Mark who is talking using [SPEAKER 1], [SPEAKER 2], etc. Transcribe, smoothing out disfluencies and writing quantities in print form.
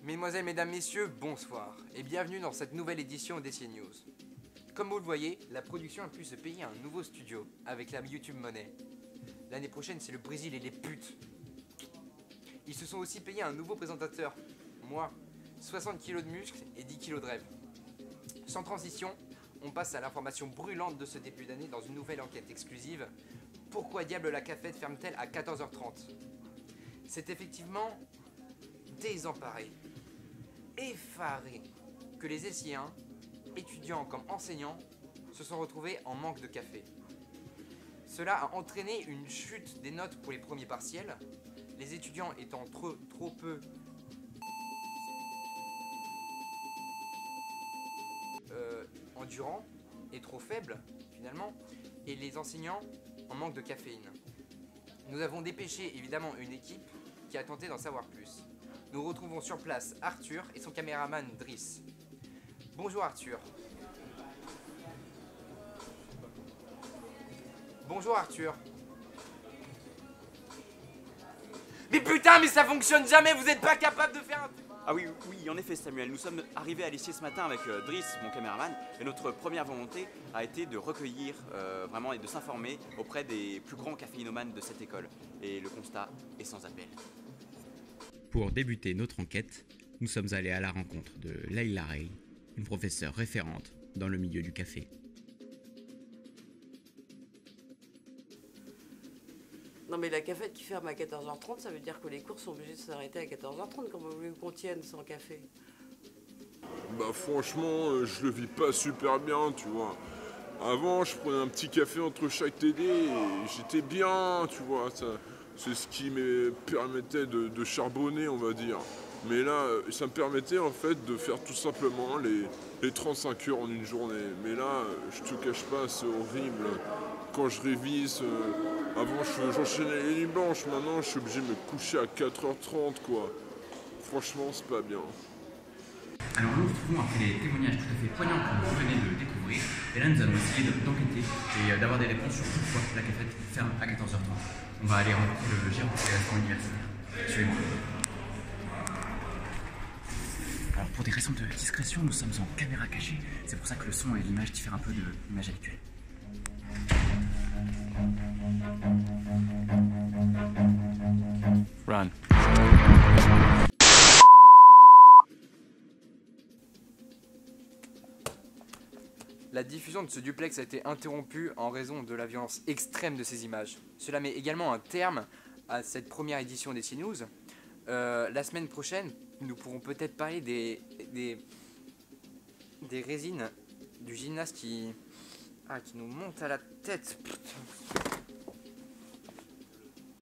[SPEAKER 1] Mesdemoiselles, mesdames, messieurs, bonsoir et bienvenue dans cette nouvelle édition d'Essier News. Comme vous le voyez, la production a pu se payer un nouveau studio avec la YouTube Money. L'année prochaine, c'est le Brésil et les putes. Ils se sont aussi payés un nouveau présentateur, moi, 60 kg de muscles et 10 kg de rêve. Sans transition, on passe à l'information brûlante de ce début d'année dans une nouvelle enquête exclusive. Pourquoi diable la cafette ferme-t-elle à 14h30 ? C'est effectivement désemparé, effaré que les Essiens, étudiants comme enseignants, se sont retrouvés en manque de café. Cela a entraîné une chute des notes pour les premiers partiels, les étudiants étant trop peu endurants et trop faibles finalement, et les enseignants en manque de caféine. Nous avons dépêché évidemment une équipe qui a tenté d'en savoir plus. Nous retrouvons sur place Arthur et son caméraman Driss. Bonjour Arthur. Bonjour Arthur. Mais putain, mais ça fonctionne jamais, vous êtes pas capable de faire un...
[SPEAKER 2] Ah oui, en effet Samuel, nous sommes arrivés à l'Essier ce matin avec Driss, mon caméraman, et notre première volonté a été de recueillir vraiment et de s'informer auprès des plus grands caféinomanes de cette école. Et le constat est sans appel.
[SPEAKER 3] Pour débuter notre enquête, nous sommes allés à la rencontre de Leila Rey, une professeure référente dans le milieu du café.
[SPEAKER 4] Non mais la cafette qui ferme à 14h30, ça veut dire que les cours sont obligés de s'arrêter à 14h30. Comment voulez-vous qu'on tienne sans café?
[SPEAKER 5] Bah franchement, je le vis pas super bien, tu vois. Avant, je prenais un petit café entre chaque TD et j'étais bien, tu vois. C'est ce qui me permettait de charbonner, on va dire. Mais là, ça me permettait en fait de faire tout simplement les 35 heures en une journée. Mais là, je te cache pas, c'est horrible. Quand je révise, avant j'enchaînais les nuits blanches, maintenant je suis obligé de me coucher à 4h30 quoi. Franchement, c'est pas bien.
[SPEAKER 3] Alors nous nous retrouvons après des témoignages tout à fait poignants que vous venez de découvrir. Et là nous allons essayer d'enquêter et d'avoir des réponses sur pourquoi la cafette ferme à 14h30. On va aller rencontrer le gérant des restaurants universitaires. Suivez-moi. Alors pour des raisons de discrétion, nous sommes en caméra cachée. C'est pour ça que le son et l'image diffèrent un peu de l'image habituelle.
[SPEAKER 2] Run.
[SPEAKER 1] La diffusion de ce duplex a été interrompue en raison de la violence extrême de ces images. Cela met également un terme à cette première édition d'Essier News. La semaine prochaine, nous pourrons peut-être parler des résines du gymnase qui nous montent à la tête. Putain.